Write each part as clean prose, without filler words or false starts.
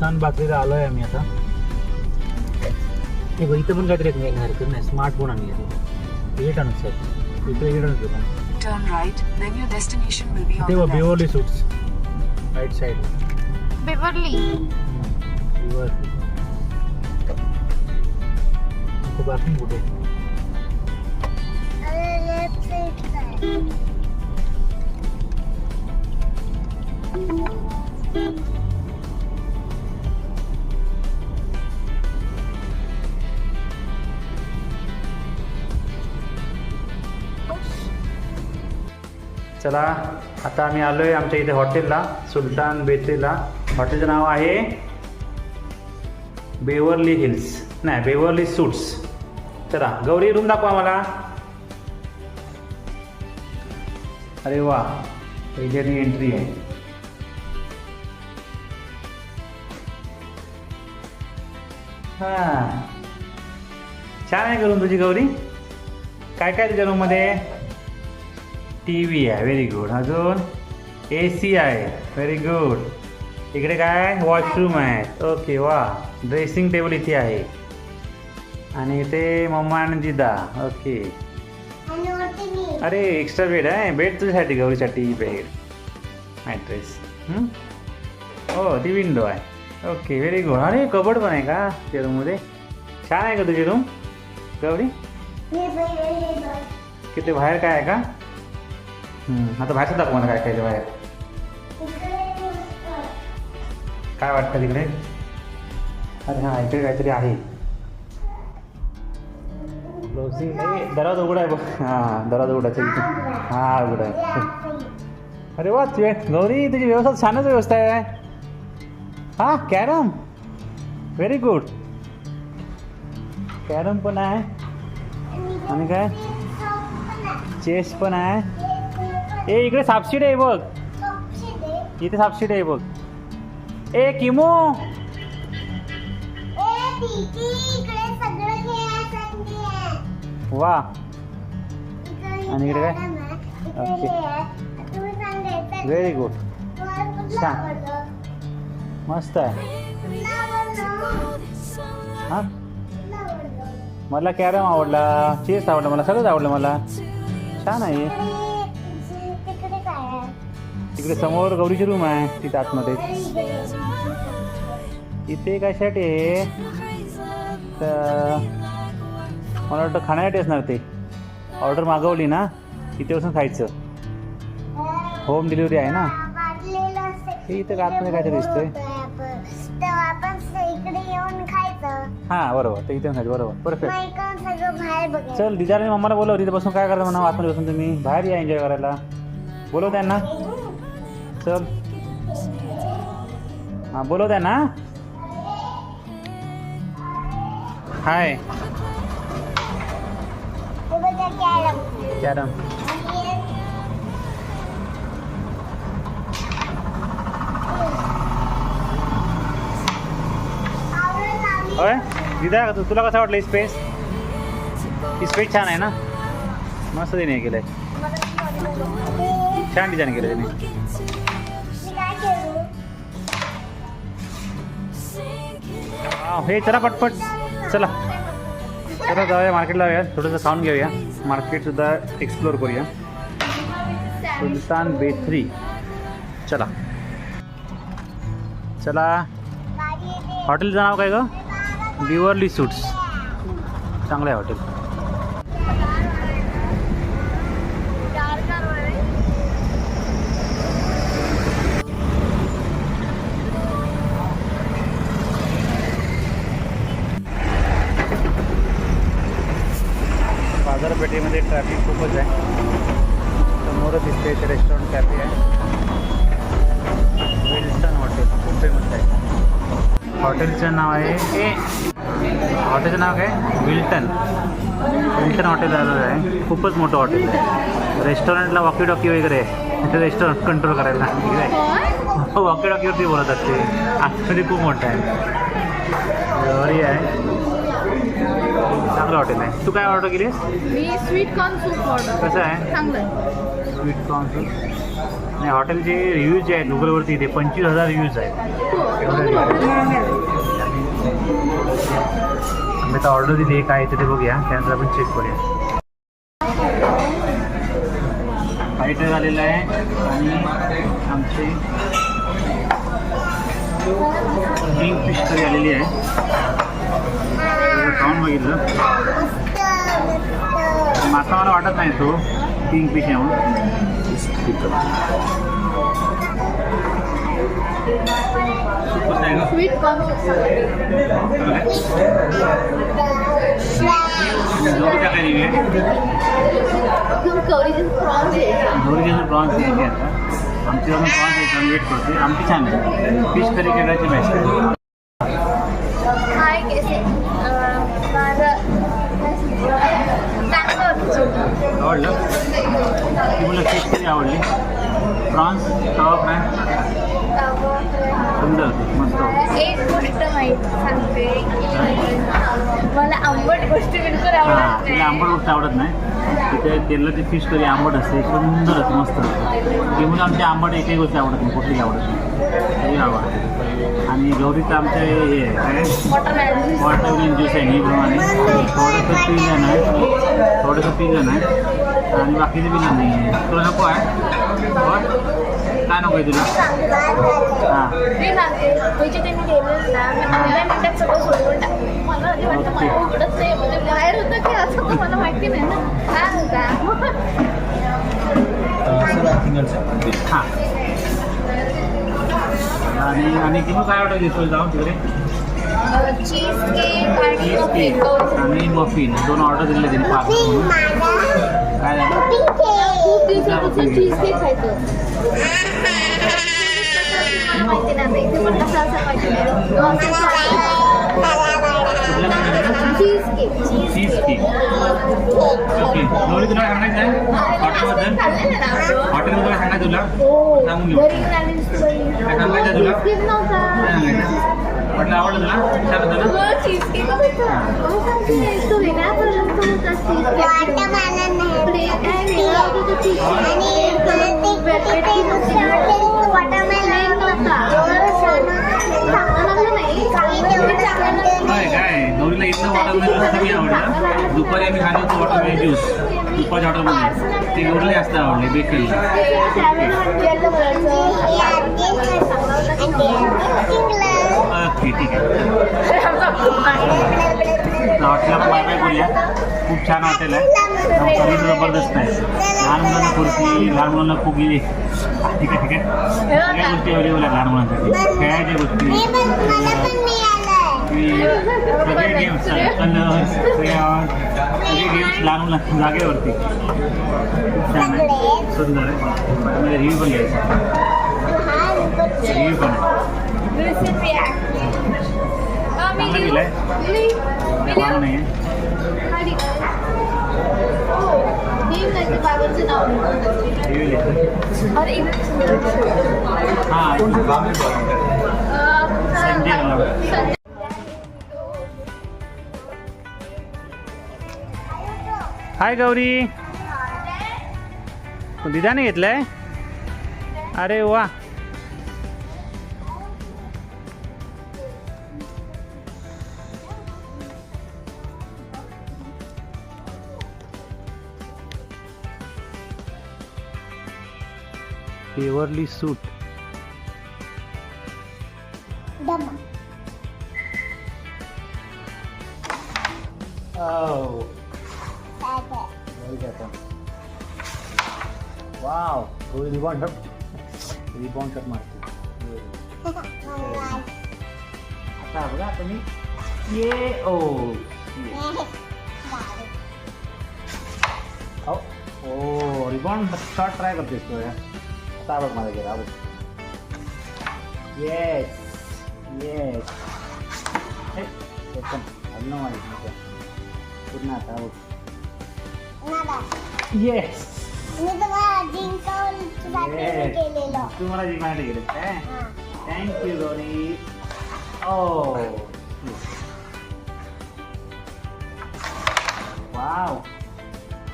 सुलतान बाकरीला आलो आहे आम्ही आता. हे बघ इथं पण काहीतरी एक हरकत नाही. स्मार्टफोन आणि हे टाणूच आहे इकडे टाणूच. Turn right, then your destination will be on ते the बघ left. Beverly suits right side. Beverly parking कुठे? Left side. चला आता आम्ही आलोय आमच्या इथे हॉटेलला, सुलतान बेकरीला. हॉटेलचं नाव आहे बेवर्ली हिल्स, नाही बेवर्ली सूट्स. चला गौरी रूम दाखवा आम्हाला. अरे वा, पहिली एंट्री आहे. हां छान आहे करून तुझी गौरी. काय काय तुझ्या रूममध्ये? टी व्ही आहे, व्हेरी गुड. अजून AC आहे, व्हेरी गुड. इकडे काय वॉशरूम आहे, ओके वा. ड्रेसिंग टेबल इथे आहे आणि इथे मम्मा आणि दिदा, ओके. अरे एक्स्ट्रा बेड आहे, बेड तुझ्यासाठी गौरीसाठी बेड मॅट्रेस. हो ती विंडो आहे, ओके व्हेरी गुड. अरे कबड पण आहे का त्या रूममध्ये? छान आहे का तुझी रूम गौरी? किती बाहेर काय आहे का? आता बाहेरचं दाखव मला काय काय ते बाहेर. काय वाटतं तिकडे? अरे हां इकडे काहीतरी आहे. क्लोजिंग नाही, दरवाजा उघडा आहे बघ. हां दरवाजा उघडायचा इथे. हां उघडा आहे. अरे वा गौरी तुझी व्यवस्था छानच व्यवस्था आहे. हां कॅरम, व्हेरी गुड. कॅरम पण आहे आणि काय चेस पण आहे. ए इकडे सापशीड आहे बघ, इथे सापशीड आहे बघ. ए किमो वा. आणि इकडे काय? ओके व्हेरी गुड, छान मस्त आहे. हां मला कॅरम आवडला, चेस आवडला, मला सगळंच आवडलं मला. छान आहे. तिकडे समोर गौरीची रूम आहे तिथे आतमध्ये. इथे कशासाठी आहे तर मला वाटतं खाण्यासाठी असणार. ते ऑर्डर मागवली ना तिथे बसून खायचं. होम डिलिव्हरी आहे ना. हे इथं आतमध्ये काहीतरी दिसतंय. हां बरोबर, ते इथे खायचं बरोबर, परफेक्ट. चल दिदाने मम्माला बोलव, तिथे बसून काय करता म्हणा आतमध्ये बसून. तुम्ही बाहेर या एन्जॉय करायला, बोलव त्यांना. चल हां बोलव त्यांना. हाय कॅरम. होय दिदा तुला कसं वाटलं स्पेस? ही स्पेस छान आहे ना, मस्त त्याने केलं आहे, छान डिझाईन केलं त्याने. हे चला पटपट चला चला जाऊया मार्केटला, जाऊया थोडंसं खाऊन घेऊया, मार्केटसुद्धा एक्सप्लोर करूया. सुलतान बेकरी. चला चला. हॉटेलचं नाव काय गं? Beverly suits. चांगलं आहे हॉटेल. बाजारपेठेमध्ये ट्रॅफिक खूपच आहे. समोरच दिसते ते रेस्टॉरंट कॅफे आहे, विल्टन हॉटेल, खूप फेमस आहे. हॉटेलचं नाव आहे हॉटेलचं नाव काय? विल्टन हॉटेल आलेलं आहे. खूपच मोठं हॉटेल आहे. रेस्टॉरंटला वॉकी टॉकी वगैरे आहे, रेस्टॉरंट कंट्रोल करायला वॉकी टॉकीवरती बोलत असते. आतमध्ये खूप मोठं आहे, घरी आहे, चांगलं हॉटेल आहे. तू काय ऑर्डर केलीस? मी स्वीट कॉर्न सूप ऑर्डर. कसं आहे? चांगलं आहे. स्वीट कॉर्न सूप आणि हॉटेलचे रिव्ह्यूज जे आहेत गुगलवरती ते 25,000 रिव्ह्यूज आहेत. आम्ही आता ऑर्डर दिली आहे, काय येते ते बघूया, त्यानंतर आपण चेक करूया. फाईटर झालेलं आहे आणि आमचे किंग फिश करी आलेली आहे. खाऊन बघितलं, मासा मला वाटत नाही तो किंग फिश आहे म्हणून. कसं आहे गं? स्वीट कॉर्न गौरीचा काय रिव्ह्यू आहे? गौरीचे प्रॉन्स आहे. गौरीचे प्रॉन्स घ्यायचे आता. आमच्याकडून प्रॉन्स यायचं वेट करते. आमची छान आहे, फिश करी केल्याची बेस्ट आहे. हाय कैसे माझं चांगलं आवडलं ती मला फिश करी आवडली. प्रॉन्स तवा फ्राय सुंदर होती, मस्त होती. एक गोष्ट माहीत सांगते मला आंबट गोष्टी बिलकुल हां, आवडत तिला आंबट गोष्ट आवडत नाही. तिथे तेलला ती फिश करी आंबट असते, सुंदर असते, मस्त असते. ती मुलं आमच्या आंबट एकही गोष्टी आवडत नाही, कुठलीही आवडत नाही, तरी आवडते. आणि गौरीचं आमचं हे आहे काय वॉटरमेलन ज्यूस आहे नेहमीप्रमाणे. थोडंसं पिलं नाही, आणि बाकीचं पिलं नाही आहे. तुला नको आहे? काय नको आहे तुला? हां, मी सांगते व्हेजिटेरियन गेलेलं ना मी 15 मिनिटात सगळं सोडून टाकते. मला आधी वाटतं मला उघडत नाही, म्हणजे बाहेर होतं की असं तर मला माहिती नाही ना. काय होता हां. आणि किंवा काय ऑर्डर दिसतो जाऊन तिकडे? चीज केक आणि चीज कॉफी. केक आणि मफिन 2 ऑर्डर दिले तिने पाच म्हणून. काय झालं? खूप दिवसापासून चीज केक खायचं. मला माहिती नाही इथे पण कसं असं माहिती नाही. Cheese cake cheese cake. Okay, Gauri तुला सांगायचं आहे हॉटेलबद्दल? हॉटेलबद्दल काय सांगायचं तुला? सांगून घेऊ. घरी आलीस काय सांगायचं तुला? चीज नव्हता. काय सांगायचं? म्हटलं आवडलं तुला? छान होतं ना? चीज केक होता. तो वेगळा पदार्थ होता चीज केक. प्लेट काय वेगळा होता चीज केक. काय गौरीला इथलं वॉटरमेलन कमी आवडलं. दुपारी आम्ही खाल्लं होतं वॉटरमेलन ज्यूस दुपारच्या हॉटेलमध्ये, ते गौरीला जास्त आवडले बेकरीला. ओके, ठीक आहे. हॉटेलला बाय बाय बोलूया. खूप छान हॉटेल आहे, सर्विस जबरदस्त आहे. लहान मुलांना खुर्ची, लहान मुलांना फुगी, ठीक आहे ठीक आहे, सगळ्या गोष्टी अवेलेबल आहेत लहान मुलांसाठी. खेळायच्या गोष्टी, सगळे गेम्स, कलर्स, क्रेयॉन, सगळे गेम्स लहान मुलांच्या जागेवरती. खूप छान आहे, सुंदर आहे. मला रिव्ह्यू पण घ्यायचा, रिव्ह्यू पण आहे. चांगलं दिलं आहे, काम नाही आहे. बाबांचं नाव रिव्ह्यू लिहितो. अरे हां, संजय नाव. हाय गौरी, दिदाने घेतलंय? अरे वा, पेवरली सूट. वाव, रिबॉन शॉट मारते. आता बघा तुम्ही ये ओ रिबॉन शॉट ट्राय करतेस तो यार. आता बघ माझा गेला बघ. येस येस, अजून माहिती नाही पूर्ण. आता बघ, येस. मी तुम्हाला केलेलं. तू मला जिंकण्यासाठी गेले काय? थँक्यू गौरी. ओ वाव,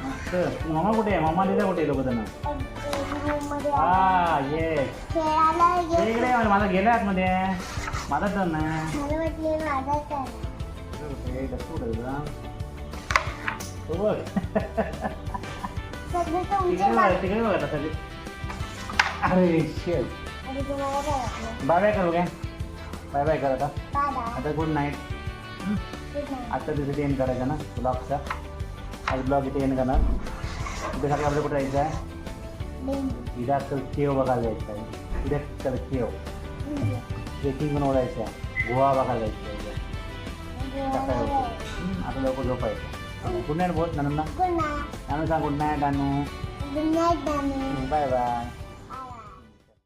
मस्त. मम्मा कुठे आहे? मम्मा लिहिला कुठे आहे लोक त्यांना? हा येस इकडे माझा गेला आतमध्ये माझा टर्न आहे कुठे डस्कू ठेवला तो बघ तिकडे बघ आता सगळे अरे शेट बाय बाय करू काय बाय बाय कर आता गुड नाईट आता तिथे एंड करायचा ना ब्लॉगचा आज ब्लॉग इथे एंड करणार इथे सगळं आपल्याला कुठे जायचं आहे इथे आजकाल केव बघायला जायचं आहे इथे आजकाल केव ट्रेकिंग पण ओढायचं आहे गोवा बघायला जायचं आहे सकाळी होतं आता लवकर झोपायचं गुड नाईट बोल नानू सांग गुड नाईट नानू बाय बाय